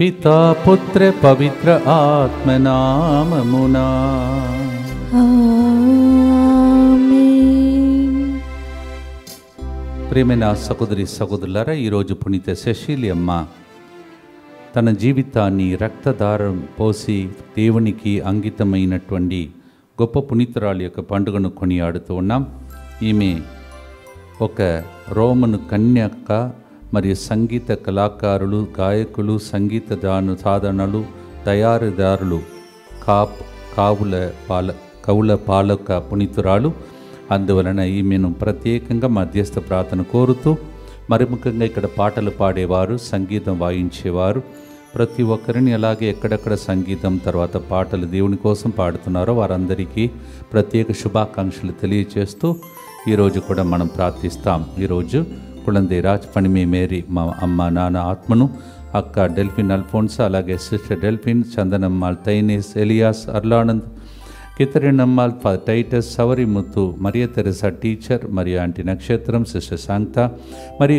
పితా పుత్ర పవిత్ర ఆత్మనామమునా ప్రియమైన సహోదరి సహోదరులారా, ఈరోజు పునీత సెసిలియమ్మ తన జీవితాన్ని రక్తధారం పోసి దేవునికి అంకితమైనటువంటి గొప్ప పునీతురాలి యొక్క పండుగను కొనియాడుతూ ఉన్నాం. ఈమె ఒక రోమను కన్యక మరియు సంగీత కళాకారులు, గాయకులు, సంగీత సాధనలు, తయారీదారులు, కవుల పాలక పునీతురాలు. అందువలన ఈమెను ప్రత్యేకంగా మధ్యస్థ ప్రార్థన కోరుతూ, మరి ముఖ్యంగా ఇక్కడ పాటలు పాడేవారు, సంగీతం వాయించేవారు, ప్రతి ఒక్కరిని అలాగే ఎక్కడెక్కడ సంగీతం తర్వాత పాటలు దేవుని కోసం పాడుతున్నారో వారందరికీ ప్రత్యేక శుభాకాంక్షలు తెలియజేస్తూ ఈరోజు కూడా మనం ప్రార్థిస్తాం. ఈరోజు కుళందే రాజ్ పణిమే మేరీ మా అమ్మ నాన్న ఆత్మను, అక్క డెల్ఫిన్ అల్ఫోన్సా, అలాగే సిస్టర్ డెల్ఫిన్, చందనమ్మాల్, తైనేస్, ఎలియాస్, అర్లానంద్, కితరినమ్మాల్, టైటస్, సవరిముత్తు, మరియ తెరసా టీచర్, మరియు ఆంటీ నక్షత్రం, సిస్టర్ శాంత, మరి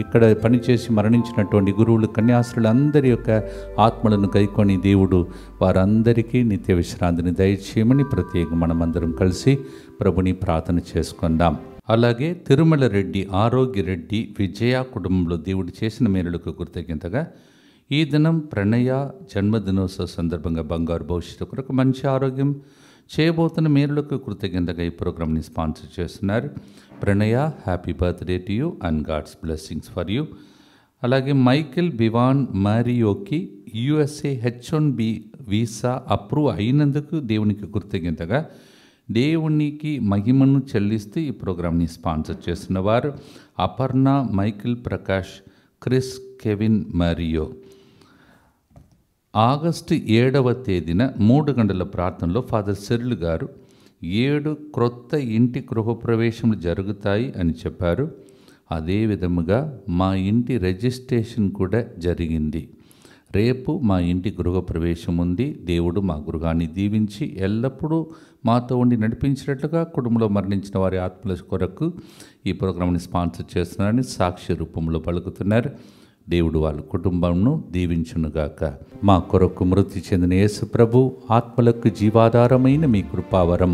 ఇక్కడ పనిచేసి మరణించినటువంటి గురువులు, కన్యాశ్రులు అందరి యొక్క ఆత్మలను గైకొని దేవుడు వారందరికీ నిత్య విశ్రాంతిని దయచేయమని ప్రత్యేకంగా మనమందరం కలిసి ప్రభుని ప్రార్థన చేసుకుందాం. అలాగే తిరుమల రెడ్డి, ఆరోగ్య రెడ్డి, విజయ కుటుంబంలో దేవుడు చేసిన మేలులకు కృతజ్ఞతగా ఈ దినం ప్రణయ జన్మదినోత్సవ సందర్భంగా బంగారు భవిష్యత్తు కొరకు మంచి ఆరోగ్యం చేయబోతున్న మేలులకు కృతజ్ఞతగా ఈ ప్రోగ్రామ్ని స్పాన్సర్ చేస్తున్నారు. Pranaya, happy birthday to you and God's blessings for you. అలాగే మైకిల్ బివాన్ మారియోకి USA H1B వీసా అప్రూవ్ అయినందుకు దేవునికి కృతజ్ఞతగా దేవునికి మహిమను చెల్లిస్తూ ఈ ప్రోగ్రామ్ని స్పాన్సర్ చేస్తున్నవారు Aparna, Michael, Prakash, Chris, Kevin, Mario. August 7వ తేదీన 3 గంటల ప్రార్థనలో ఫాదర్ సెర్లు గారు 7 క్రొత్త ఇంటి గృహప్రవేశములు జరుగుతాయి అని చెప్పారు. అదే విధముగా మా ఇంటి రిజిస్ట్రేషన్ కూడా జరిగింది. రేపు మా ఇంటి గృహప్రవేశం ఉంది. దేవుడు మా గృహాన్ని దీవించి ఎల్లప్పుడూ మాతో ఉండి నడిపించినట్లుగా కుటుంబంలో మరణించిన వారి ఆత్మల కొరకు ఈ ప్రోగ్రాంని స్పాన్సర్ చేస్తున్నారని సాక్షి రూపంలో పలుకుతున్నారు. దేవుడు వాళ్ళ కుటుంబంను దీవించునుగాక. మా కొరకు మృతి చెందిన యేసు ప్రభు ఆత్మలకు జీవాధారమైన మీ కృపావరం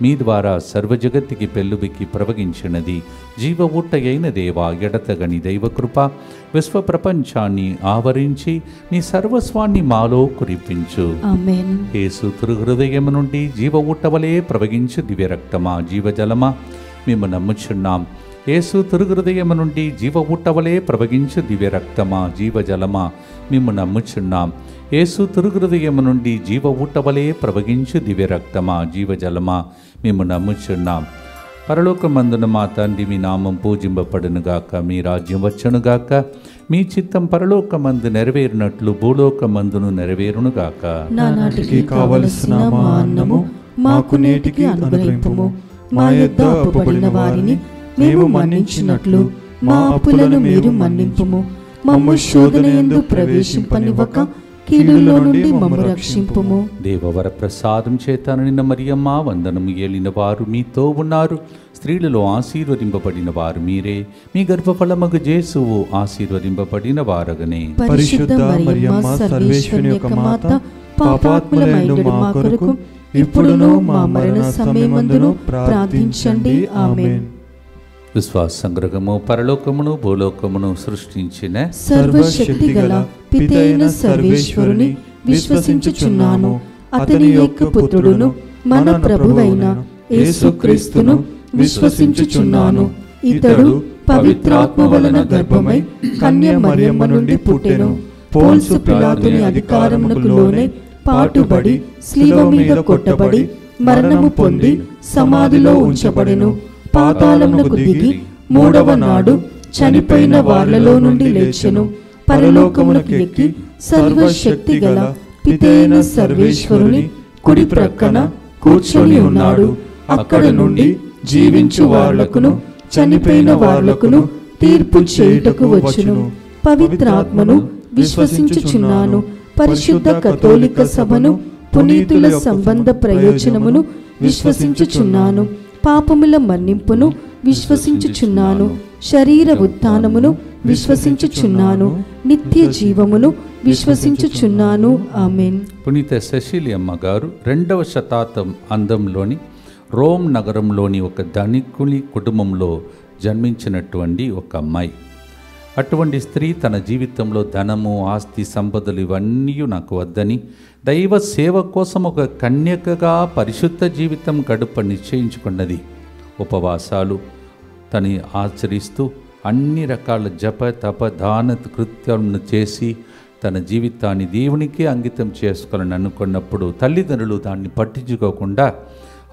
మీ ద్వారా సర్వజగత్తుకి పెళ్ళుబికి ప్రవగించినది. జీవ ఊటయైన దేవా, ఎడతగని దైవకృప విశ్వ ప్రపంచాన్ని ఆవరించి నీ సర్వస్వాన్ని మాలో కురిపించు. ఆమేన్. యేసు తిరుహృదయము నుండి జీవ ఊటవలే ప్రవగించు దివ్య రక్తమా, జీవజలమా మేము నమ్ముచున్నాం. యేసు తిరుహృదయము నుండి జీవ ఊటవలే ప్రవగించు దివ్య రక్తమా, జీవజలమా మేము నమ్ముచున్నాం. యేసు తిరుహృదయము నుండి జీవ ఊటవలే ప్రవగించు దివ్య రక్తమా, జీవజలమా మేము నమ్ముచున్నాం. పరలోకమందున మా తండ్రి, మీ నామం పూజింపబడునుగాక, మీ రాజ్యం వచ్చునుగాక, మీ చిత్తం పరలోకమందు నెరవేరినట్లు భూలోకమందును నెరవేరునుగాక. నానాటికి కావలసిన మా అన్నము మాకు నేటికి అనుగ్రహింపుము. మా యొద్ద అప్పుబడిన వారిని మేము మన్నించినట్లు మా అప్పులను మీరు మన్నింపుము. మమ్ము శోధనయందు ప్రవేశింపనివ్వక కీడులో నుండి మమ్ము రక్షింపుము. దేవవర ప్రసాదం చేత నిన్న మరియమ్మ, వందనము. ఏలిన వారు మీతో ఉన్నారు. స్త్రీలలో ఆశీర్వదింపబడిన వారు మీరే. మీ గర్భఫలమగు యేసువు ఆశీర్వదింపబడిన వారగనే. పరిశుద్ధ మరియమ్మ, సర్వేశ్వరుని యొక్క మాత, పాపాత్ములైన మా కొరకు ఇప్పుడును మా మరణ సమయమందును ప్రార్థించండి. ఆమేన్. విశ్వాస సంగ్రహము, పరలోకమును భూలోకమును సృష్టించిన సర్వశక్తి గల పితైన సర్వేశ్వరుని విశ్వసించుచున్నాను. అతని యొక్క పుత్రుడును మన ప్రభువైన యేసుక్రీస్తును విశ్వసించుచున్నాను. ఇతడు పవిత్రాత్మ వలన గర్భమై కన్య మరియమ్మ నుండి పుట్టెను. పోన్సు పిలాతుని అధికారమునకు లోనే పాటుబడి శిలువ మీద కొట్టబడి మరణము పొంది సమాధిలో ఉంచబడెను. పాతాళమునకు దిగి 3వ నాడు చనిపోయిన వాళ్ళలో నుండి లేచెను. పరలోకమునకు ఎక్కి సర్వశక్తి గల పితైన సర్వేశ్వరుని కుడి ప్రక్కన కూర్చొని ఉన్నాడు. అక్కడ నుండి జీవించు వాళ్లకును చనిపోయిన వాళ్లకును తీర్పు చేయుటకు వచ్చును. పవిత్రాత్మను విశ్వసించుచున్నాను. పరిశుద్ధ కథోలిక సభను, పునీతుల సంబంధ ప్రయోజనమును విశ్వసించుచున్నాను. పాపముల మన్నింపును విశ్వసించుచున్నాను. శరీర ఉత్థానమును విశ్వసించుచున్నాను, నిత్య జీవమును విశ్వసించుచున్నాను. ఆమేన్. పునీత సెసిలియమ్మ గారు 2వ శతాబ్దం అందంలోని రోమ్ నగరంలోని ఒక ధనికుని కుటుంబంలో జన్మించినటువంటి ఒక అమ్మాయి. అటువంటి స్త్రీ తన జీవితంలో ధనము, ఆస్తి, సంపదలు ఇవన్నీ నాకు వద్దని దైవ సేవ కోసం ఒక కన్యకగా పరిశుద్ధ జీవితం గడుప నిశ్చయించుకున్నది. ఉపవాసాలు తను ఆచరిస్తూ అన్ని రకాల జప తప దాన కృత్యాలను చేసి తన జీవితాన్ని దేవునికి అంకితం చేసుకోవాలని అనుకున్నప్పుడు తల్లిదండ్రులు దాన్ని పట్టించుకోకుండా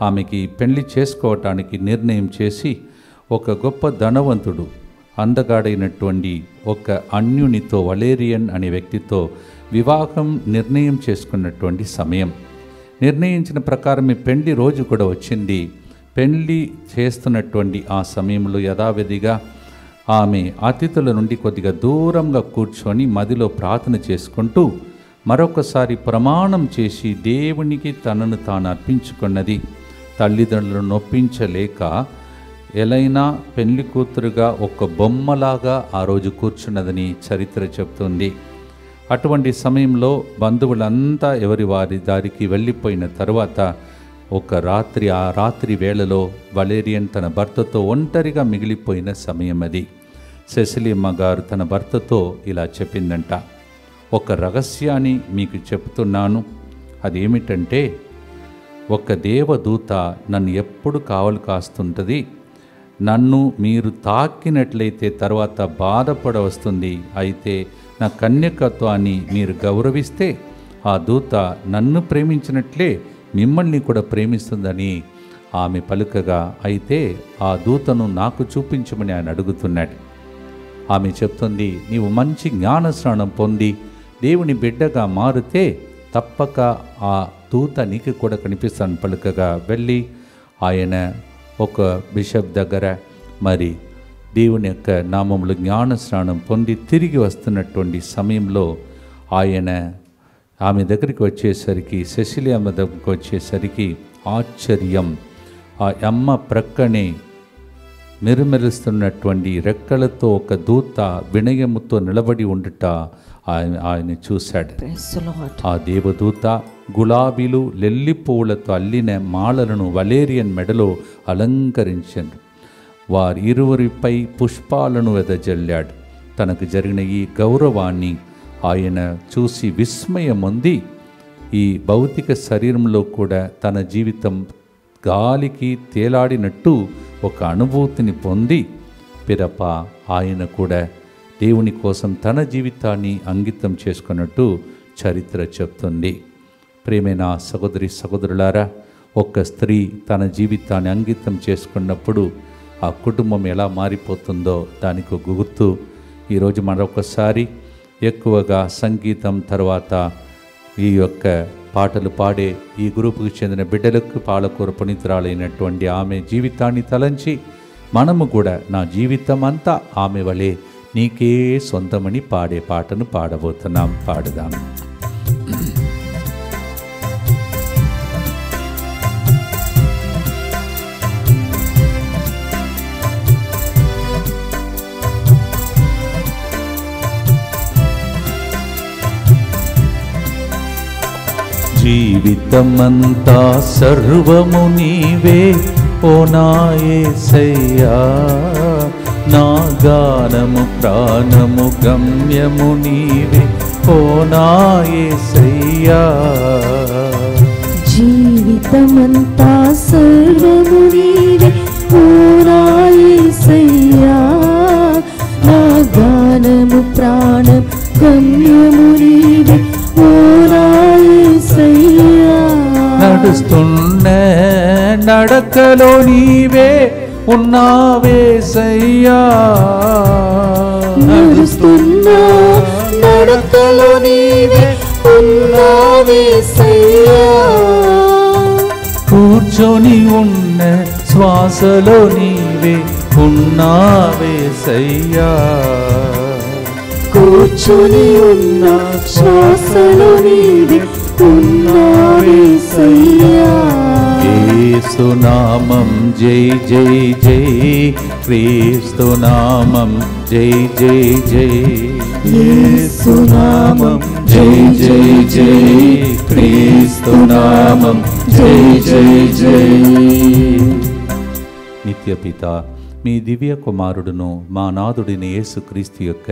ఆమెకి పెళ్లి చేసుకోవటానికి నిర్ణయం చేసి ఒక గొప్ప ధనవంతుడు అందగాడైనటువంటి ఒక అన్యునితో, వలేరియన్ అనే వ్యక్తితో వివాహం నిర్ణయం చేసుకున్నటువంటి సమయం. నిర్ణయించిన ప్రకారమే పెళ్లి రోజు కూడా వచ్చింది. పెళ్లి చేస్తున్నటువంటి ఆ సమయంలో యథావిధిగా ఆమె అతిథుల నుండి కొద్దిగా దూరంగా కూర్చొని మదిలో ప్రార్థన చేసుకుంటూ మరొకసారి ప్రమాణం చేసి దేవునికి తనను తాను అర్పించుకున్నది. తల్లిదండ్రులను నొప్పించలేక ఎలైనా పెళ్లి కూతురుగా ఒక బొమ్మలాగా ఆ రోజు కూర్చున్నదని చరిత్ర చెప్తుంది. అటువంటి సమయంలో బంధువులంతా ఎవరి వారి దారికి వెళ్ళిపోయిన తర్వాత ఆ రాత్రి వేళలో వలేరియన్ తన భర్తతో ఒంటరిగా మిగిలిపోయిన సమయం అది. సెసిలియమ్మ గారు తన భర్తతో ఇలా చెప్పిందంట, ఒక రహస్యాన్ని మీకు చెప్తున్నాను. అదేమిటంటే, ఒక దేవదూత నన్ను ఎప్పుడు కావలి కాస్తుంటుంది. నన్ను మీరు తాకినట్లయితే తర్వాత బాధపడవస్తుంది. అయితే నా కన్యకత్వాన్ని మీరు గౌరవిస్తే ఆ దూత నన్ను ప్రేమించినట్లే మిమ్మల్ని కూడా ప్రేమిస్తుందని ఆమె పలుకగా, అయితే ఆ దూతను నాకు చూపించమని ఆయన అడుగుతున్నాడు. ఆమె చెప్తుంది, నీవు మంచి జ్ఞానస్నానం పొంది దేవుని బిడ్డగా మారితే తప్పక ఆ దూత నీకు కూడా కనిపిస్తాను పలుకగా వెళ్ళి ఆయన ఒక బిషప్ దగ్గర మరి దేవుని యొక్క నామంలో జ్ఞానస్నానం పొంది తిరిగి వస్తున్నటువంటి సమయంలో ఆయన ఆమె దగ్గరికి వచ్చేసరికి, సెసిలియమ్మ దగ్గరికి వచ్చేసరికి ఆశ్చర్యం. ఆ అమ్మ ప్రక్కనే మెరుమెరుస్తున్నటువంటి రెక్కలతో ఒక దూత వినయముతో నిలబడి ఉండుట ఆయన చూశాడు. ఆ దేవదూత గులాబీలు, లెల్లి పువ్వులతో అల్లిన మాలలను వలేరియన్ మెడలో అలంకరించాడు. వారిరువురిపై పుష్పాలను వెదజల్లాడు. తనకు జరిగిన ఈ గౌరవాన్ని ఆయన చూసి విస్మయం పొంది ఈ భౌతిక శరీరంలో కూడా తన జీవితం గాలికి తేలాడినట్టు ఒక అనుభూతిని పొంది పిరప ఆయన కూడా దేవుని కోసం తన జీవితాన్ని అంకితం చేసుకున్నట్టు చరిత్ర చెప్తుంది. ప్రియమైన సహోదరి సహోదరులారా, ఒక స్త్రీ తన జీవితాన్ని అంకితం చేసుకున్నప్పుడు ఆ కుటుంబం ఎలా మారిపోతుందో దానికి ఒక గుర్తు ఈరోజు మరొకసారి ఎక్కువగా సంగీతం తర్వాత ఈ యొక్క పాటలు పాడే ఈ గ్రూపుకి చెందిన బిడ్డలకు పాలకూర పునీతురాలైనటువంటి ఆమె జీవితాన్ని తలంచి మనము కూడా నా జీవితం అంతా ఆమె వలె నీకే సొంతమని పాడే పాటను పాడబోతున్నాం. పాడుదాం. జీవితమంతా సర్వము నీవే ఓ నా యేసయ్యా, నా గానము ప్రాణము గమ్యము నీవే ఓ నా యేసయ్యా. జీవితమంతా సర్వము నీవే ఓ నా యేసయ్యా, నా గానము ప్రాణం గమ్యము నీవే ఓ నా యేసయ్యా. నడుస్తున్న నడకలో నీవే ఉన్నావేసయ్యా, నడుస్తున్న నడకలో నీవే ఉన్నావేసయ్యా. కూర్చొని ఉన్న శ్వాసలో నీవే ఉన్నావేసయ్యా, కూర్చొని ఉన్న శ్వాసలో నీవే ఉన్నావేసయ్యా. యేసునామం జై జై జై, క్రీస్తునామం జై జై జై, యేసునామం జై జై జై, క్రీస్తునామం జై జై జై. నిత్యపిత, మీ దివ్య కుమారుడును మా నాథుడిని యేసుక్రీస్తు యొక్క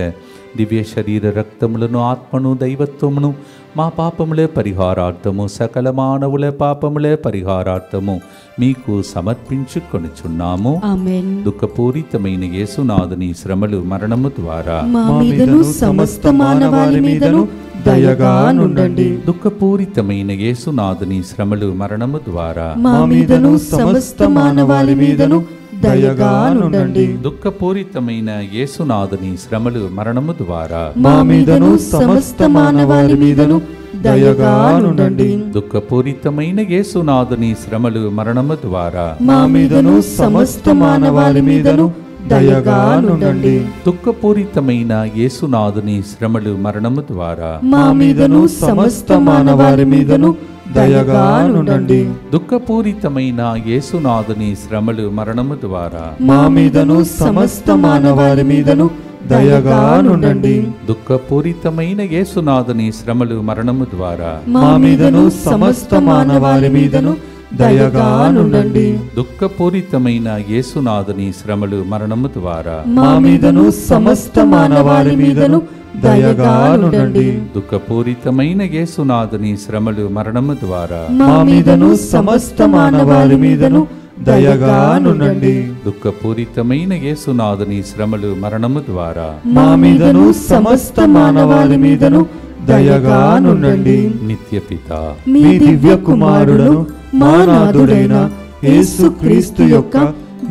దివ్య శరీర రక్తములను, ఆత్మను, దైవత్వమును మా పాపములే పరిహారార్థము, సకల మానవుల పాపములే పరిహారార్థము మీకు సమర్పించుకొనుచున్నాము. ఆమేన్. దుఃఖపూరితమైన యేసునాథుని శ్రమలు, మరణము ద్వారా మా మీదను సమస్త మానవాళి మీదను దయగా నుండండి. దుఃఖపూరితమైన యేసునాథుని శ్రమలు, మరణము ద్వారా మా మీదను సమస్త మానవాళి మీదను దయగా నుండండి. దుఃఖపూరితమైన యేసునాథుని శ్రమలు, మరణము ద్వారా మా మీదను సమస్త మానవాళి మీదను దయగా నుండండి. దుఃఖపూరితమైన యేసునాథుని శ్రమలు, మరణము ద్వారా మా మీదను సమస్త మానవాళి మీదను దయగా నుండండి. దుఃఖపూరితమైన యేసునాథుని శ్రమలు, మరణము ద్వారా మా మీదను సమస్త మానవాళి మీదను దయగా నుండండి. దుఃఖపూరితమైన యేసునాథుని శ్రమలు, మరణము ద్వారా మా మీదను సమస్త మానవాళి మీదను దయగా నుండండి. దుఃఖపూరితమైన యేసునాథుని శ్రమలు, మరణము ద్వారా మా మీదను సమస్త మానవాళి మీదను దయగా నుండండి. దుఃఖపూరితమైన యేసునాథుని శ్రమలు, మరణము ద్వారా మా మీదను సమస్త మానవాళి మీదను దయగా నుండండి. దుఃఖపూరితమైన యేసునాథుని శ్రమలు, మరణము ద్వారా మా మీదను సమస్త మానవాళి మీదను దయగా నుండండి. దుఃఖపూరితమైన యేసునాథుని శ్రమలు, మరణము ద్వారా మా మీదను సమస్త మానవాళి మీదను దయగా నుండండి. నిత్యపిత, మీ దివ్య కుమారుడు మా నాథుడైన యేసుక్రీస్తు యొక్క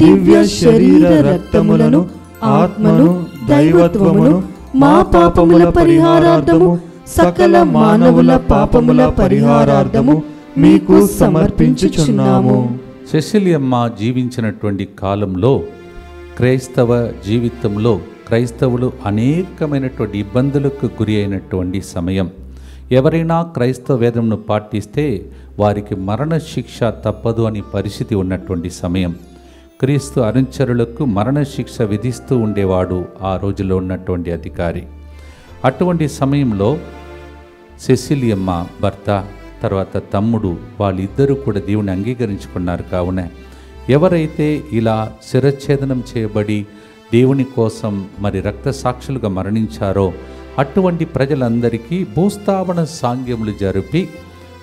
దివ్య శరీర రక్తములను, ఆత్మను, దైవత్వమును మా పాపముల పరిహారార్థము, సకల మానవుల పాపముల పరిహారార్థము మీకు సమర్పించుచున్నాము. సెసిలియమ్మ జీవించినటువంటి కాలంలో క్రైస్తవ జీవితంలో క్రైస్తవులు అనేకమైనటువంటి ఇబ్బందులకు గురి అయినటువంటి సమయం. ఎవరైనా క్రైస్తవ వేదంను పాటిస్తే వారికి మరణశిక్ష తప్పదు అని పరిస్థితి ఉన్నటువంటి సమయం. క్రీస్తు అనుచరులకు మరణశిక్ష విధిస్తూ ఉండేవాడు ఆ రోజులో ఉన్నటువంటి అధికారి. అటువంటి సమయంలో సెసిలియమ్మ భర్త, తర్వాత తమ్ముడు, వాళ్ళిద్దరూ కూడా దేవుని అంగీకరించుకున్నారు. కావున ఎవరైతే ఇలా శిరచ్ఛేదనం చేయబడి దేవుని కోసం మరి రక్త సాక్షులుగా మరణించారో అటువంటి ప్రజలందరికీ భూస్థాపన సాంగ్యములు జరిపి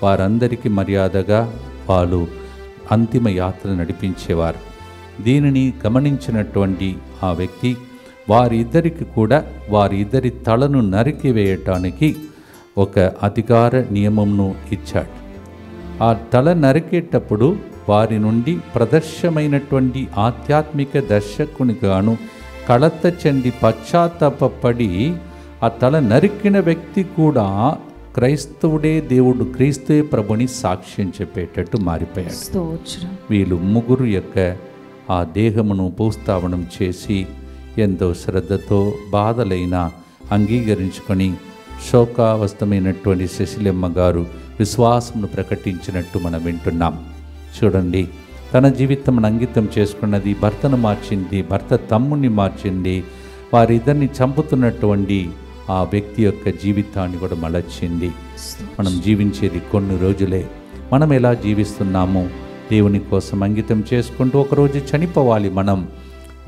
వారందరికీ మర్యాదగా వాళ్ళు అంతిమ యాత్ర నడిపించేవారు. దీనిని గమనించినటువంటి ఆ వ్యక్తి వారిద్దరికి కూడా వారిద్దరి తలను నరికివేయటానికి ఒక అధికార నియమంను ఇచ్చాడు. ఆ తల నరికేటప్పుడు వారి నుండి ప్రదర్శమైనటువంటి ఆధ్యాత్మిక దర్శకునిగాను కళత చెంది పశ్చాత్తాపడి ఆ తల నరికిన వ్యక్తి కూడా క్రైస్తవుడే దేవుడు, క్రీస్తే ప్రభుని సాక్ష్యం చెప్పేటట్టు మారిపోయాడు. వీళ్ళు ముగ్గురు యొక్క ఆ దేహమును భూస్థాపనం చేసి ఎంతో శ్రద్ధతో బాధలైనా అంగీకరించుకొని శోకావస్థమైనటువంటి సెసిలియమ్మ గారు విశ్వాసమును ప్రకటించినట్టు మనం వింటున్నాం. చూడండి, తన జీవితం అంకితం చేసుకున్నది భర్తను మార్చింది, భర్త తమ్ముని మార్చింది, వారిద్దరిని చంపుతున్నటువంటి ఆ వ్యక్తి యొక్క జీవితాన్ని కూడా మలచింది. మనం జీవించేది కొన్ని రోజులే. మనం ఎలా జీవిస్తున్నామో దేవుని కోసం అంకితం చేసుకుంటూ ఒకరోజు చనిపోవాలి. మనం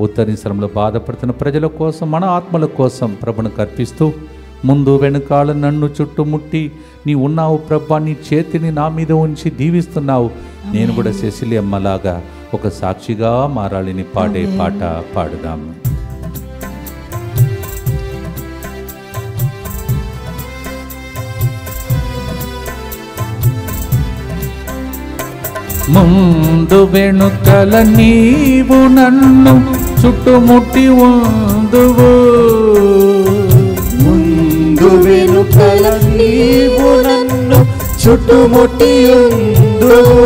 ఉత్తరీశ్వరంలో బాధపడుతున్న ప్రజల కోసం, మన ఆత్మల కోసం ప్రభును కర్పిస్తూ ముందు వెనుకాల నన్ను చుట్టుముట్టి నీ ఉన్నావు ప్రభా, నీ చేతిని నా మీద ఉంచి దీవిస్తున్నావు, నేను కూడా సెసిలియమ్మలాగా ఒక సాక్షిగా మారాలని పాడే పాట పాడుదాము. ముందు వెనుకల నీవు నన్ను చుట్టుముట్టి ఉందువు, ముందు వెనుకల నీవు నన్ను చుట్టుముట్టి ఉందువు,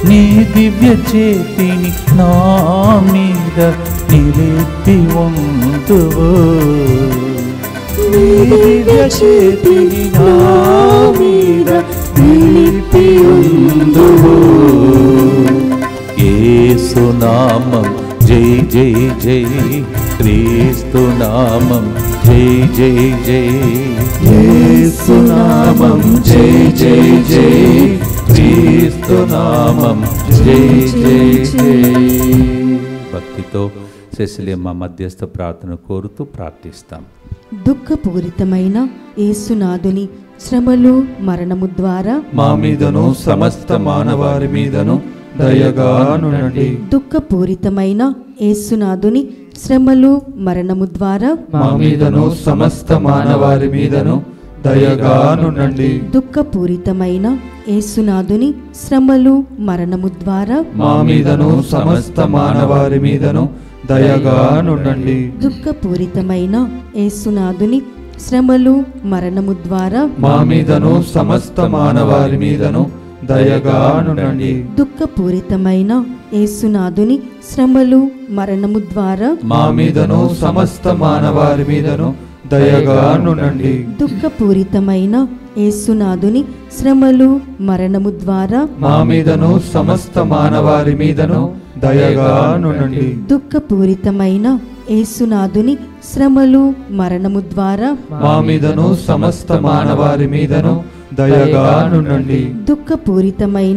నీ దివ్య చేతిని నా మీద నిలిపి ఉందువు, నీ దివ్య చేతిని నా మీద నిలిపి ఉందువు, నామం జై జై జై, క్రీస్తు నామం జై జై జై, యేసు నామం జై జై జై, క్రీస్తు నామం జై జై జై. భక్తితో సెసిలియమ్మ మధ్యస్థ ప్రార్థన కోరుతూ ప్రార్థిస్తాం. దుఃఖపూరితమైన యేసునాథుని శ్రమలు మరణము ద్వారా మా మీదను సమస్త మానవారి మీదను దయగా నుండి. దుఃఖపూరితమైన యేసునాథుని శ్రమలు మరణము ద్వారా మా మీదను సమస్త మానవారి మీదను దయగా నుండి. దుఃఖపూరితమైన యేసునాథుని శ్రమలు మరణము ద్వారా మా మీదను సమస్త మానవారి మీదను దయగా నుండి. దుఃఖపూరితమైన యేసునాథుని శ్రమలు మరణము ద్వారా మా మీదను సమస్త మానవారి మీదను దయగా నుండి. దుఃఖపూరితమైన యేసునాథుని శ్రమలు మరణము ద్వారా మా మీదను సమస్త మానవారి మీదను దయగా నుండి. దుఃఖపూరితమైన యేసునాథుని శ్రమలు మరణము ద్వారా మా మీదను సమస్త మానవారి మీదను దయగా నుండి. దుఃఖపూరితమైన యేసునాథుని శ్రమలు మరణము ద్వారా మా మీదను సమస్త మానవారి మీదను దయగా నుండి. దుఃఖపూరితమైన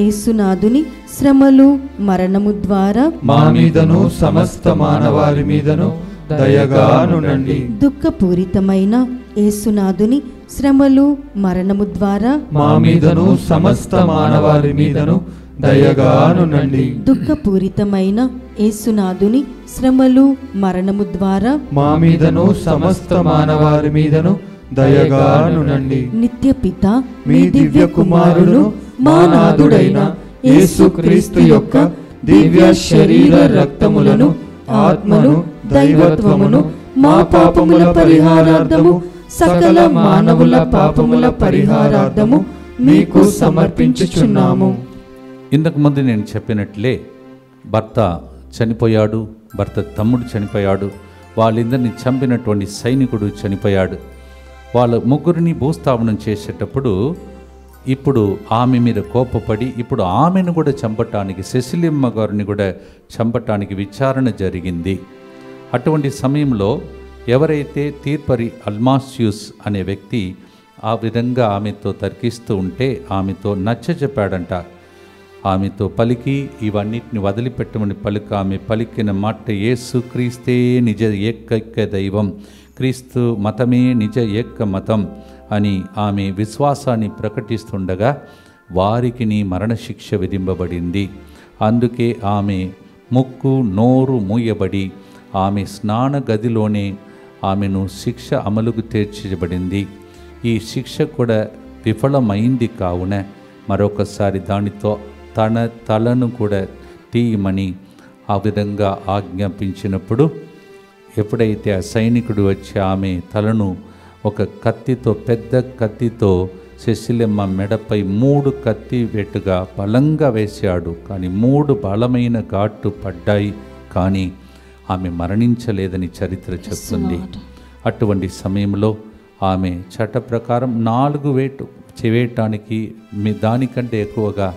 యేసునాథుని శ్రమలు మరణము ద్వారా మా మీదను సమస్త మానవారి మీదను దయగా నుండి. దుఃఖపూరితమైన యేసునాథుని శ్రమలు మరణము ద్వారా మా మీదను సమస్త మానవారి మీదను దయగా నుండి. దుఃఖపూరితమైన యేసునాథుని శ్రమలు మరణము ద్వారా మా మీదను సమస్త మానవారి మీదను దయగా నుండి. నిత్య పిత మీ దివ్య కుమారుడు మా నాథుడైన యేసుక్రీస్తు యొక్క దివ్య శరీర రక్తములను ఆత్మను దైవత్వమును మా పాపముల పరిహారార్థము సకల మానవుల పాపముల పరిహారార్థము మీకు సమర్పించుచున్నాము. ఇంతకు ముందు నేను చెప్పినట్లే భర్త చనిపోయాడు, భర్త తమ్ముడు చనిపోయాడు, వాళ్ళిద్దరిని చంపినటువంటి సైనికుడు చనిపోయాడు. వాళ్ళ ముగ్గురిని భూస్థాపనం చేసేటప్పుడు ఇప్పుడు ఆమె మీద కోపపడి ఇప్పుడు ఆమెను కూడా చంపటానికి, సెసిలియమ్మ గారిని కూడా చంపటానికి విచారణ జరిగింది. అటువంటి సమయంలో ఎవరైతే తీర్పరి అల్మాస్యూస్ అనే వ్యక్తి ఆ విధంగా ఆమెతో తర్కిస్తూ ఉంటే ఆమెతో నచ్చజెప్పాడంట. ఆమెతో పలికి ఇవన్నిటిని వదిలిపెట్టమని ఆమె పలికిన మాట యేసు క్రీస్తే నిజ ఏకైక దైవం, క్రీస్తు మతమే నిజ ఏక మతం అని ఆమె విశ్వాసాన్ని ప్రకటిస్తుండగా వారికి మరణశిక్ష విధింపబడింది. అందుకే ఆమె ముక్కు నోరు మూయబడి ఆమె స్నాన గదిలోనే ఆమెను శిక్ష అమలుకు తీర్చబడింది. ఈ శిక్ష కూడా విఫలమైంది కావున మరొకసారి దానితో తన తలను కూడా తీయమని ఆ విధంగా ఆజ్ఞాపించినప్పుడు ఎప్పుడైతే ఆ సైనికుడు వచ్చి ఆమె తలను ఒక కత్తితో, పెద్ద కత్తితో సెసిలియమ్మ మెడపై 3 కత్తి వెట్టుగా బలంగా వేశాడు. కానీ 3 బలమైన ఘాట్లు పడ్డాయి, కానీ ఆమె మరణించలేదని చరిత్ర చెప్తుంది. అటువంటి సమయంలో ఆమె చట్ట ప్రకారం 4 వేటు చేయటానికి దానికంటే ఎక్కువగా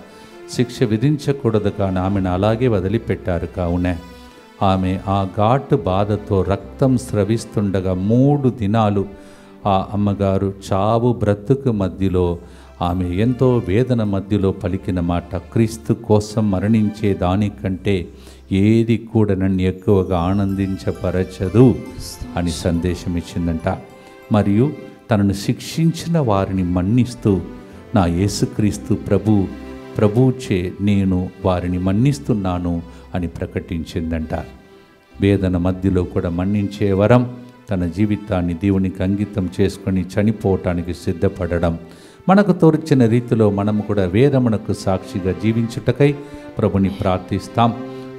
శిక్ష విధించకూడదు, కానీ ఆమెను అలాగే వదిలిపెట్టారు. కావున ఆమె ఆ ఘాటు బాధతో రక్తం స్రవిస్తుండగా 3 దినాలు ఆ అమ్మగారు చావు బ్రతుకు మధ్యలో ఆమె ఎంతో వేదన మధ్యలో పలికిన మాట, క్రీస్తు కోసం మరణించే దానికంటే ఏది కూడా నన్ను ఎక్కువగా ఆనందించపరచదు అని సందేశం ఇచ్చిందంట. మరియు తనను శిక్షించిన వారిని మన్నిస్తూ నా యేసుక్రీస్తు ప్రభుచే నేను వారిని మన్నిస్తున్నాను అని ప్రకటించిందంట. వేదన మధ్యలో కూడా మన్నించే వరం, తన జీవితాన్ని దేవునికి అంకితం చేసుకొని చనిపోవటానికి సిద్ధపడడం, మనకు తోచిన రీతిలో మనము కూడా వేదమునకు సాక్షిగా జీవించుటకై ప్రభుని ప్రార్థిస్తాం.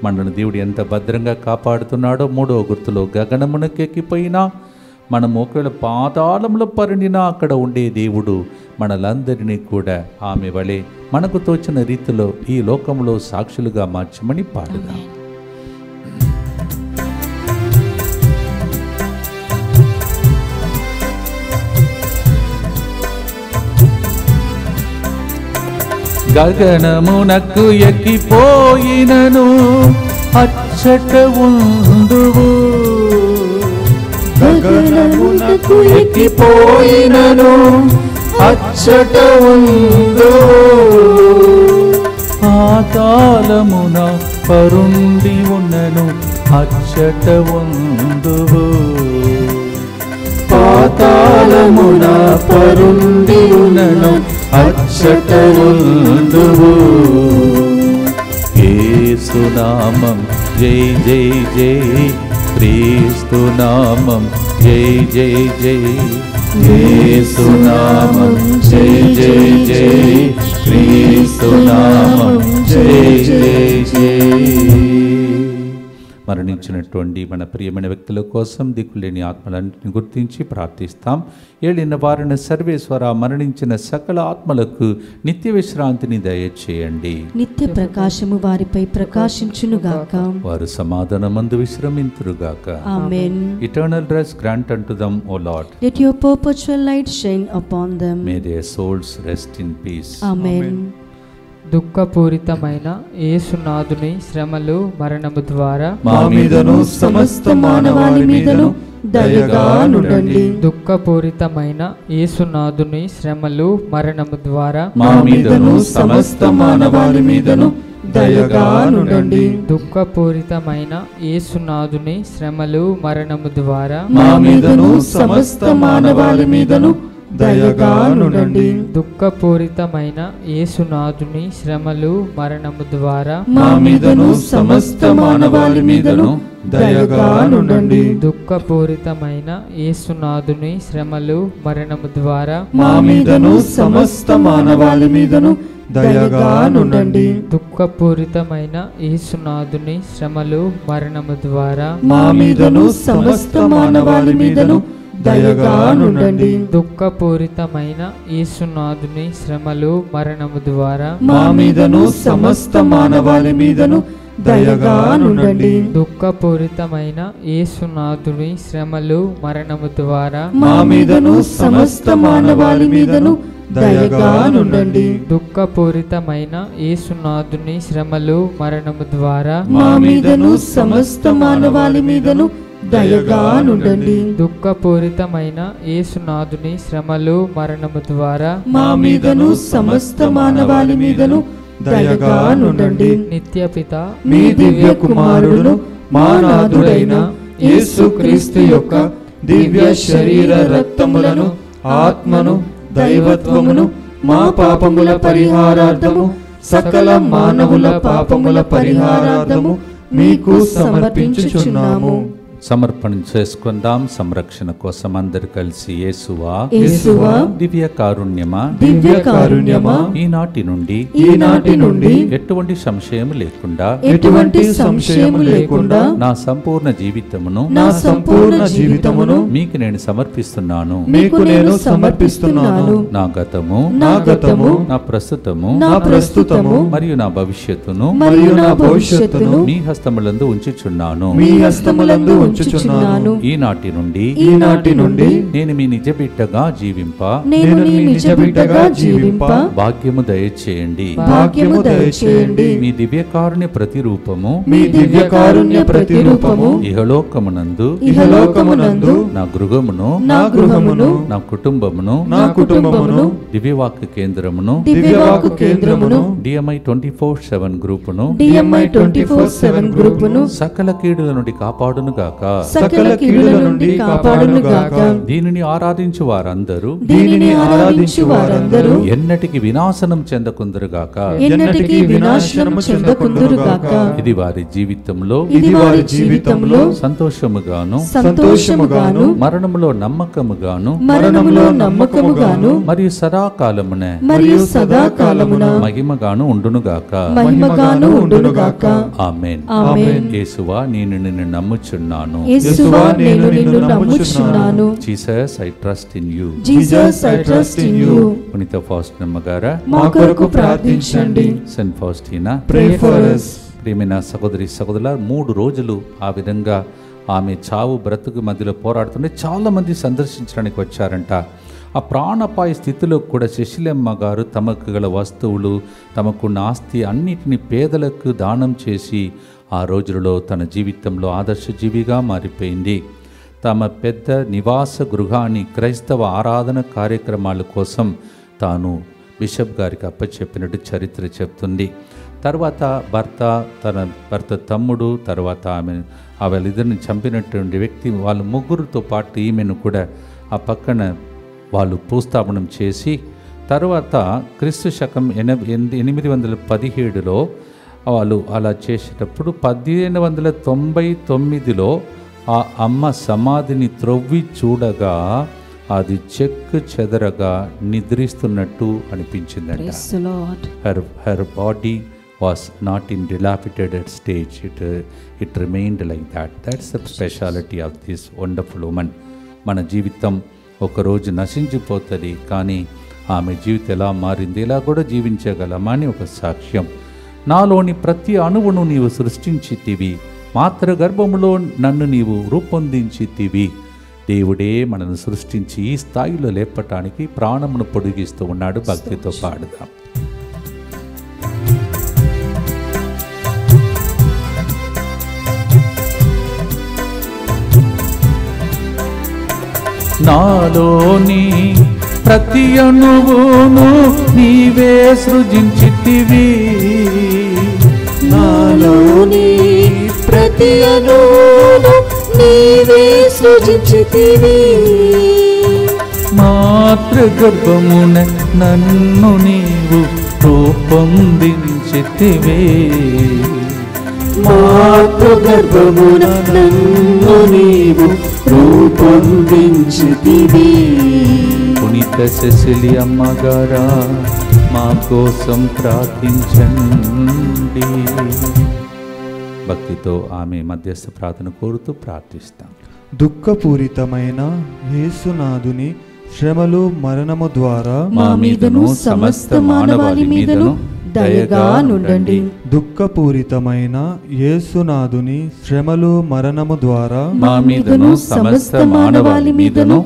మనను దేవుడు ఎంత భద్రంగా కాపాడుతున్నాడో 3వ గుర్తులో గగనమునకెక్కిపోయినా మనము ఒకవేళ పాతాళంలో పరిణినా అక్కడ ఉండే దేవుడు మనలందరినీ కూడా ఆమె వలె మనకు తోచిన రీతిలో ఈ లోకంలో సాక్షులుగా మార్చమని పాడుదాం. గగనమునకు ఎక్కిపోయినను అచ్చట ఉందువు. గగనమునకు ఎక్కిపోయినను అచ్చట ఉందువు. పాతాళమున పరుండి ఉన్నను అచ్చట ఉందువు. పాతాళమున పరుండి ఉన్నను అచ్చట ఉందువు. యేసునామం జై జై జై, క్రీస్తునామం జై జై జై. యేసునామం జై జై జై, క్రీస్తునామం జై జై జై. మరణించినటువంటి మన ప్రియమైన వ్యక్తుల కోసం దిక్కులేని ఆత్మలన్నింటిని గుర్తించి ప్రార్థిస్తాం. ఏలిన వారిని సర్వేశ్వర మరణించిన సకల ఆత్మలకు నిత్య విశ్రాంతిని దయచేయండి. నిత్య ప్రకాశము వారిపై ప్రకాశించునుగాక. వారు సమాధానమందు విశ్రమింతురుగాక. ఆమేన్. Eternal rest grant unto them, O Lord. Let your perpetual light shine upon them. May their souls rest in peace. ఆమేన్. దుఃఖపూరితమైన యేసునాథుని శ్రమలు మరణము ద్వారా మా మీదను సమస్త మానవాళి మీదను దయగా నుండండి. దుఃఖపూరితమైన యేసునాథుని శ్రమలు మరణము ద్వారా మా మీదను సమస్త మానవాళి మీదను దయగా నుండండి. దుఃఖపూరితమైన యేసునాథుని శ్రమలు మరణము ద్వారా మా మీదను సమస్త మానవాళి మీదను దయగా నుండండి. దుఃఖపూరితమైన యేసునాథుని శ్రమలు మరణము ద్వారా మా మీదను సమస్త మానవాళి మీదను దయగా నుండండి. దుఃఖపూరితమైన యేసునాథుని శ్రమలు మరణము ద్వారా మా మీదను సమస్త మానవాళి మీదను దయగా నుండండి. దుఃఖపూరితమైన యేసునాథుని శ్రమలు మరణము ద్వారా మా మీదను సమస్త మానవాళి మీదను దయగా నుండండి. దుఃఖపూరితమైన యేసునాథుని శ్రమలు మరణము ద్వారా మా మీదను సమస్త మానవాళి మీదను దయగా నుండండి. దుఃఖపూరితమైన యేసునాథుని శ్రమలు మరణము ద్వారా మా మీదను సమస్త మానవాళి మీదను దయగా నుండండి. దుఃఖపూరితమైన యేసునాథుని శ్రమలు మరణము ద్వారా మా మీదను సమస్త మానవాళి మీదను దయగా నుండండి. దుఃఖపూరితమైన యేసునాథుని శ్రమలు మరణము ద్వారా మా మీదను సమస్త మానవాళి మీదను దయగా నుండండి. నిత్యపిత మీ దివ్య కుమారుడును మా నాథుడైన యేసుక్రీస్తు యొక్క దివ్య శరీర రక్తములను ఆత్మను దైవత్వమును మా పాపముల పరిహారార్థము సకల మానవుల పాపముల పరిహారార్థము మీకు సమర్పించుచున్నాము. సమర్పణ చేసుకుందాం. సంరక్షణ కోసం అందరు కలిసి యేసువా యేసువా దివ్య కారుణ్యమా దివ్య కారుణ్యమా ఈనాటి నుండి ఎటువంటి సంశయం లేకుండా ఎటువంటి సంశయము లేకుండా నా సంపూర్ణ జీవితమును మీకు నేను సమర్పిస్తున్నాను. మీకు నేను సమర్పిస్తున్నాను. నా గతము నా ప్రస్తుతము మరియు నా భవిష్యత్తును మీ హస్తములందు ఉంచుచున్నాను. ఈనాటి నుండి నేను మీ నిజ బిడ్డగా జీవింప భాగ్యము దయచేయండి. మీ దివ్యకారుణ్య ప్రతిరూపము ఇహలోకమునందు నా గృహమును నా కుటుంబమును దివ్యవాక్య కేంద్రమును DMI 24/7 గ్రూపును సకల కీడుల నుండి కాపాడును గాక. దీనిని ఆరాధించు వారందరూ ఎన్నటికి వినాశనం చెందకుందురుగాక. ఇది వారి జీవితంలో సంతోషముగాను మరణములో నమ్మకముగాను మరియు సదాకాలమున మహిమగాను ఉండునుగాక. ఆమేన్. యేసువా నేను నిన్ను నమ్ముచున్నాను. Jesus I trust in you. పునీత ఫౌస్టినమ్మ గారా మా కొరకు ప్రార్థించండి. Saint Faustina Pray for us. ప్రియమైన సహోదరి సహోదరుల 3 రోజులు ఆ విధంగా ఆమె చావు బ్రతుకు మధ్యలో పోరాడుతుంటే చాలా మంది సందర్శించడానికి వచ్చారంట. ఆ ప్రాణాపాయ స్థితిలో కూడా శశిలమ్మ గారు తమకు గల వస్తువులు, తమకున్న ఆస్తి అన్నిటినీ పేదలకు దానం చేసి ఆ రోజులలో తన జీవితంలో ఆదర్శజీవిగా మారిపోయింది. తమ పెద్ద నివాస గృహాన్ని క్రైస్తవ ఆరాధన కార్యక్రమాల కోసం తాను బిషప్ గారికి అప్పచెప్పినట్టు చరిత్ర చెప్తుంది. తర్వాత తన భర్త తమ్ముడు, తర్వాత వాళ్ళిద్దరిని చంపినటువంటి వ్యక్తి, వాళ్ళ ముగ్గురితో పాటు ఈమెను కూడా ఆ పక్కన వాళ్ళు భూస్థాపనం చేసి, తర్వాత క్రీస్తు శకం 817లో వాళ్ళు అలా చేసేటప్పుడు 1599లో ఆ అమ్మ సమాధిని త్రవ్వి చూడగా అది చెక్కు చెదరగా నిద్రిస్తున్నట్టు అనిపించిందంట. Her body was not in dilapidated stage. It remained like that. That's the speciality of this wonderful woman. మన జీవితం ఒకరోజు నశించిపోతుంది, కానీ ఆమె జీవితం ఎలా మారింది, ఇలా కూడా జీవించగలమా అని ఒక సాక్ష్యం. నాలోని ప్రతి అణువును నీవు సృష్టించితివి, మాతృ గర్భములో నన్ను నీవు రూపొందించితివి. దేవుడే మనను సృష్టించి ఈ స్థాయిలో లేపటానికి ప్రాణమును పొడిగిస్తూ ఉన్నాడు. భక్తితో పాడుదాం. నాలోని ప్రతి అణువును నీవే సృజించితివి, నాలోని ప్రతి అణువును నీవే సృజించితివి. మాతృగర్భమున నన్ను నీవు రూపొందించితివి, మాతృగర్భమున నన్ను నీవు రూపొందించితివి. పునీత సెసిలి అమ్మగారా మా కోసం ప్రార్థించండి. భక్తితో ఆమె మధ్యస్థ ప్రార్థన కోరుతూ ప్రార్థిస్తాం. దుఃఖపూరితమైన యేసునాథుని శ్రమలు మరణము ద్వారా మా మీదను సమస్త మానవాళి మీదను దయగా నుండండి. దుఃఖపూరితమైన యేసునాథుని శ్రమలు మరణము ద్వారా మా మీదను సమస్త మానవాళి మీదను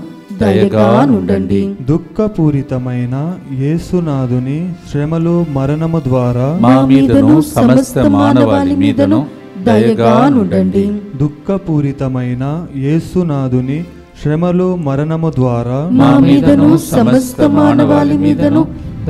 దయగా నుండండి. దుఃఖపూరితమైన యేసునాథుని శ్రమలు మరణము ద్వారా మా మీదను సమస్త మానవాళి మీదను దయగా నుండండి. దుఃఖపూరితమైన యేసునాథుని శ్రమలు మరణము ద్వారా మా మీదను సమస్త మానవాళి మీదను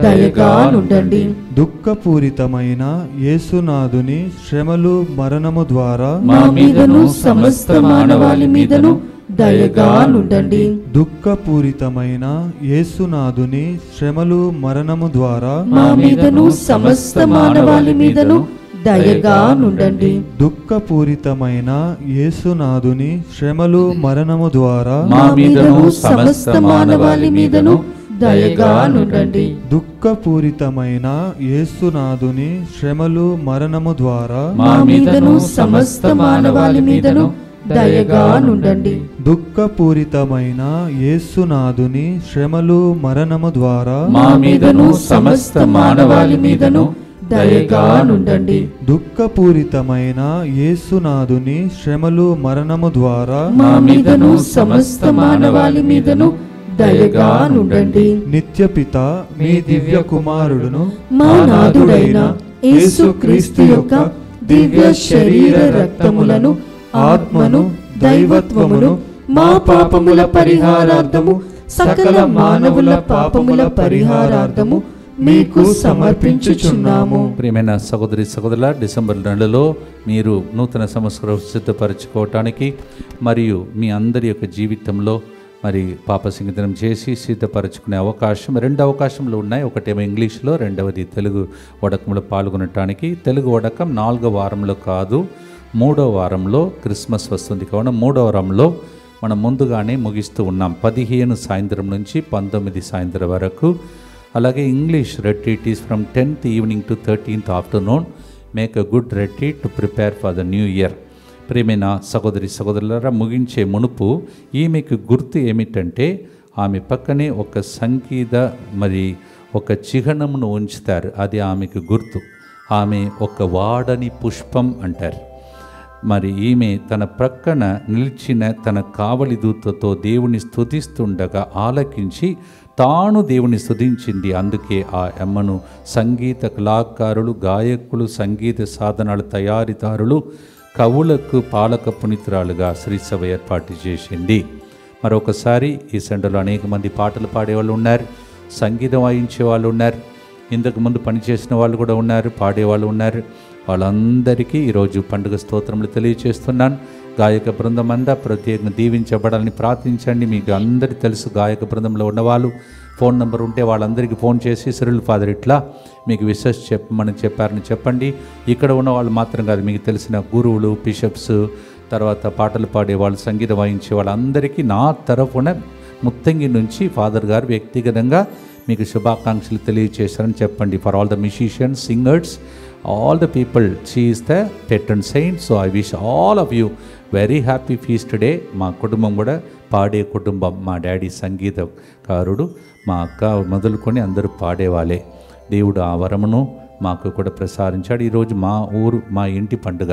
దయగా నుండండి. దుఃఖపూరితమైన యేసునాథుని శ్రమలు మరణము ద్వారా మా మీదను సమస్త మానవాళి మీదను దయగా నుండండి. దుఃఖపూరితమైన యేసునాథుని శ్రమలు మరణము ద్వారా మా మీదను సమస్త మానవాళి మీదను దయగా నుండండి. దుఃఖపూరితమైన యేసునాథుని శ్రమలు మరణము ద్వారా మా మీదను సమస్త మానవాళి మీదను దయగా నుండండి. దుఃఖపూరితమైన యేసునాథుని శ్రమలు మరణము ద్వారా మా మీదను సమస్త మానవాళి మీదను దయగా నుండండి. దుఃఖపూరితమైన యేసునాథుని శ్రమలు మరణము ద్వారా మా మీదను సమస్త మానవాళి మీదను దయగా నుండండి. దుఃఖపూరితమైన యేసునాథుని శ్రమలు మరణము ద్వారా మా మీదను సమస్త మానవాళి మీదను దయగా నుండండి. నిత్యపిత మీ దివ్య కుమారుడును మా నాథుడైన యేసుక్రీస్తు యొక్క దివ్య శరీర రక్తములను, ఆత్మను, దైవత్వమును మా పాపముల పరిహారార్థము, సకల మానవుల పాపముల పరిహారార్థము మీకు సమర్పించుచున్నాము. ప్రియమైన సహోదరి సహోదరుల, డిసెంబర్ నెలలో మీరు నూతన సంవత్సరం సిద్ధపరచుకోవటానికి మరియు మీ అందరి యొక్క జీవితంలో మరి పాప సంగీతం చేసి సిద్ధపరచుకునే అవకాశం, రెండు అవకాశంలో ఉన్నాయి. ఒకటేమో ఇంగ్లీష్లో, రెండవది తెలుగు వడకంలో పాల్గొనటానికి. తెలుగు వడకం 4వ వారంలో కాదు, 3వ వారంలో క్రిస్మస్ వస్తుంది కావున 3వ వారంలో మనం ముందుగానే ముగిస్తూ ఉన్నాం. 15 సాయంత్రం నుంచి 19 సాయంత్రం వరకు. అలాగే English retreat is from 10th evening to 13th afternoon. Make a good retreat to prepare for the new year. ప్రియమైన సహోదరి సహోదరులారా, ముగించే మునుపు ఈమెకు గుర్తు ఏమిటంటే, ఆమె పక్కనే ఒక సంగీత మరి ఒక చిహ్నమును ఉంచుతారు. అది ఆమెకు గుర్తు. ఆమె ఒక వాడని పుష్పం అంటారు. మరి ఈమె తన ప్రక్కన నిలిచిన తన కావలి దూతతో దేవుని స్తుతిస్తుండగా ఆలకించి తాను దేవుని స్తుతించింది. అందుకే ఆ అమ్మను సంగీత కళాకారులు, గాయకులు, సంగీత సాధనాల తయారీదారులు, కవులకు పాలక పునీతురాలుగా శ్రీసభ ఏర్పాటు చేసింది. మరొకసారి ఈ సండలో అనేక మంది పాటలు పాడేవాళ్ళు ఉన్నారు, సంగీతం వాయించే వాళ్ళు ఉన్నారు, ఇంతకు ముందు పనిచేసిన వాళ్ళు కూడా ఉన్నారు, పాడేవాళ్ళు ఉన్నారు. వాళ్ళందరికీ ఈరోజు పండుగ స్తోత్రములు తెలియజేస్తున్నాను. గాయక బృందం అంతా ప్రత్యేకంగా దీవించబడాలని ప్రార్థించండి. మీకు అందరికీ తెలుసు, గాయక బృందంలో ఉన్నవాళ్ళు ఫోన్ నెంబర్ ఉంటే వాళ్ళందరికీ ఫోన్ చేసి సిరిల్ ఫాదర్ ఇట్లా మీకు విషెస్ చెప్పమని చెప్పారని చెప్పండి. ఇక్కడ ఉన్న వాళ్ళు మాత్రం కాదు, మీకు తెలిసిన గురువులు, బిషప్స్, తర్వాత పాటలు పాడేవాళ్ళు, సంగీతం వాయించే వాళ్ళందరికీ నా తరఫున ముత్తంగి నుంచి ఫాదర్ గారు వ్యక్తిగతంగా మీకు శుభాకాంక్షలు తెలియజేశారని చెప్పండి. For all the musicians, singers, all the people, she is the patron saint, so I wish all of you very happy feast today. మా కుటుంబం కూడా పాడే కుటుంబం. మా డాడీ సంగీతకారుడు, మా అక్క మొదలుకొని అందరూ పాడేవాళ్ళే. దేవుడు ఆ వరమును మాకు కూడా ప్రసాదించాడు. ఈరోజు మా ఊరు, మా ఇంటి పండుగ,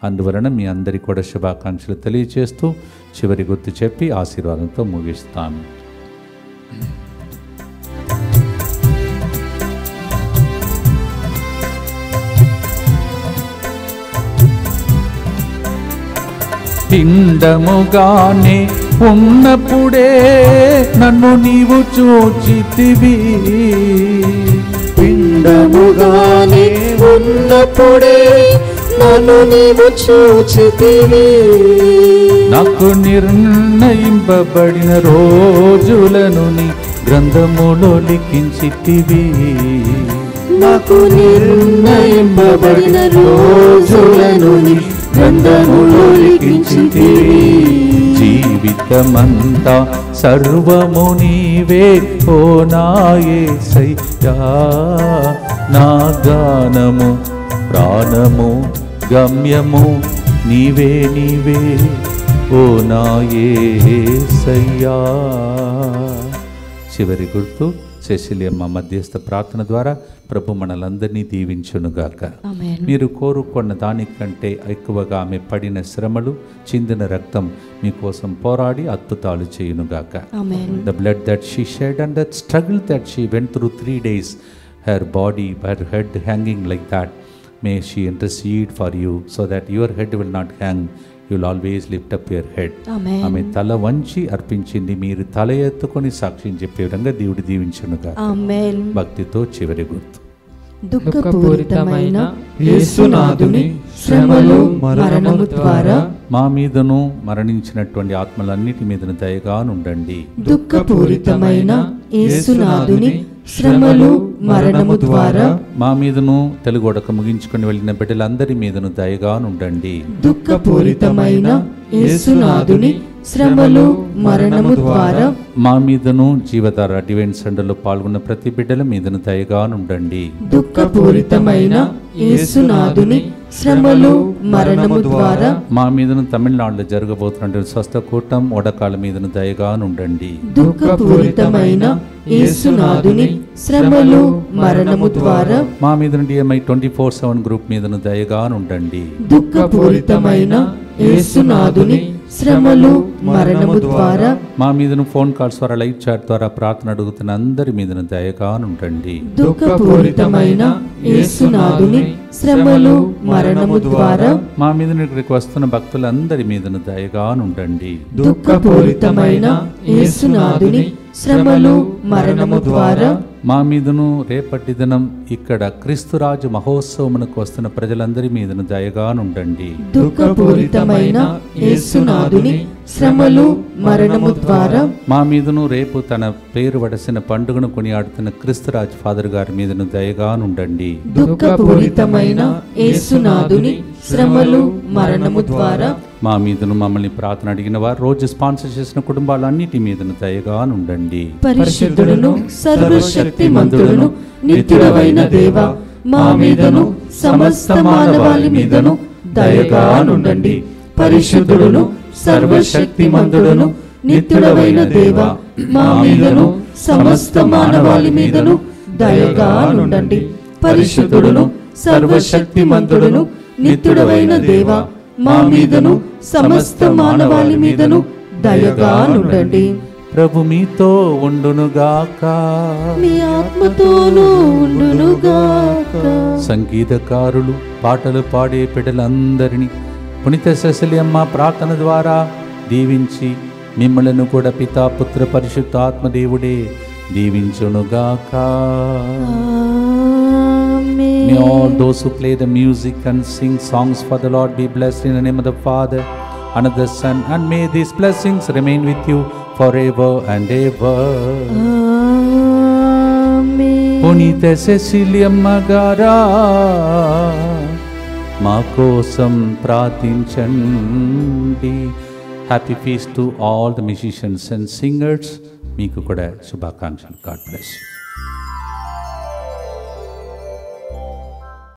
అందువలన మీ అందరికీ కూడా శుభాకాంక్షలు తెలియజేస్తూ చివరి గుర్తు చెప్పి ఆశీర్వాదంతో ముగిస్తాను. పిండముగానే ఉన్నప్పుడే నన్ను నీవు చూచితివి, పిండముగానే ఉన్నప్పుడే నన్ను నీవు చూచితివి, నాకు నిర్ణయింపబడిన రోజులను నీ గ్రంథములో లిఖించితివి, నాకు నిర్ణయింపబడిన రోజులను నీ గ్రంథములో లిఖించితివి. జీవితమంతా సర్వము నీవే ఓ నా యేసయ్యా, నా గానము ప్రాణము గమ్యము నీవే నీవే ఓ నా యేసయ్యా. చివరి గుర్తు సెసిలియమ్మ మధ్యస్థ ప్రార్థన ద్వారా ప్రభు మనలందరినీ దీవించునుగాక. మీరు కోరుకున్న దానికంటే ఎక్కువగా ఆమె పడిన శ్రమలు, చిందిన రక్తం మీకోసం పోరాడి అద్భుతాలు చేయునుగాక. The blood that she shed and that struggle that she went through 3 days, her body, her head hanging like that, may she intercede for you so that your head will not hang. You will always lift up your head. ఆమె తల వంచి అర్పించింది, మీరు తల ఎత్తుకొని సాక్ష్యం చెప్పే విధంగా దేవుడు దీవించునుగా. భక్తితో చివరి గుర్తు. దుఃఖపూరితమైన యేసునాథుని శ్రమలు మరణము ద్వారా మా మీదను మరణించినటువంటి ఆత్మలన్నిటి మీదను దయగా నుండండి. దుఃఖపూరితమైన యేసునాథుని శ్రమలు మరణము ద్వారా మా మీదను తెలుగొడక ముగించుకొని వెళ్ళిన బిడ్డలందరి మీదను దయగా నుండండి. దుఃఖపూరితమైన యేసునాథుని శ్రమలు మరణము ద్వారా మా మీదను జీవధార డివైన్ సెంటర్లో పాల్గొన్న ప్రతి బిడ్డల మీదను దయగా నుండండి. దుఃఖపూరితమైన యేసునాథుని శ్రమలు మరణము ద్వారా మా మీదను తమిళనాడులో జరగబోతున్న స్వస్థ కూటం ఒడకాల మీదను దయగా నుండండి. దుఃఖపూరితమైన యేసునాథుని శ్రమలు మరణము ద్వారా మా మీదను DMI 24/7 గ్రూప్ మీదను దయగా నుండండి. దుఃఖపూరితమైన యేసునాథుని శ్రమలు మరణము ద్వారా మా మీదను ఫోన్ కాల్స్ ద్వారా, లైవ్ చాట్ ద్వారా ప్రార్థన అడుగుతున్న అందరి మీదను దయగా నుండండి. దుఃఖపూరితమైన యేసునాథుని శ్రమలు మరణము ద్వారా మా మీదను ఇక్కడికి వస్తున్న భక్తులందరి మీదను దయగా నుండండి. దుఃఖపూరితమైన యేసునాథుని శ్రమలు మరణము ద్వారా మా మీదను రేపటి దినం ఇక్కడ క్రీస్తురాజు మహోత్సవమునకు వస్తున్న ప్రజలందరి మీదను దయగా నుండండి. దుఃఖపూరితమైన యేసునాథుని శ్రమలు మరణము ద్వారా మా మీదను రేపు తన పేరు వడసిన పండుగను కొనియాడుతున్న క్రీస్తురాజు ఫాదర్ గారి మీదను దయగా నుండండి. దుఃఖపూరితమైన యేసునాథుని శ్రమలు మరణము ద్వారా మా మీదను మమ్మల్ని ప్రార్థన అడిగిన వారు, రోజు స్పాన్సర్ చేసిన కుటుంబాలన్నిటి మీదను దయగా నుండండి. పరిశుద్ధుడును సర్వశక్తిమంతుడును నిత్యుడవైన దేవా, మా మీదను సమస్త మానవాళి మీదను దయగా నుండండి. పరిశుద్ధుడును సర్వశక్తిమంతుడును నిత్యుడవైన దేవా, మా మీదను సమస్త మానవాళి మీదను దయగా నుండండి. పరిశుద్ధుడును సర్వశక్తిమంతుడును నిత్యుడవైన దేవా, మా మీదను సమస్త మానవాళి మీదను దయగా నుండండి. ప్రభు మీతో ఉండునుగాక. మీ ఆత్మతోనూ ఉండునుగాక. సంగీతకారులు పాటలు పాడే బిడ్డలందరినీ పునీత సెసిలియమ్మ ప్రార్థన ద్వారా దీవించి మిమ్మలను కూడా పితా పుత్ర పరిశుద్ధ ఆత్మదేవుడే దీవించునుగాక. May all those who play the music and sing songs for the Lord be blessed in the name of the Father and of the Son, and may these blessings remain with you forever and ever. పునీత సెసిలియమ్మ గారా మా కోసం ప్రార్థించండి. Happy feast to all the musicians and singers. మీకు కూడా శుభాకాంక్షలు. God bless you.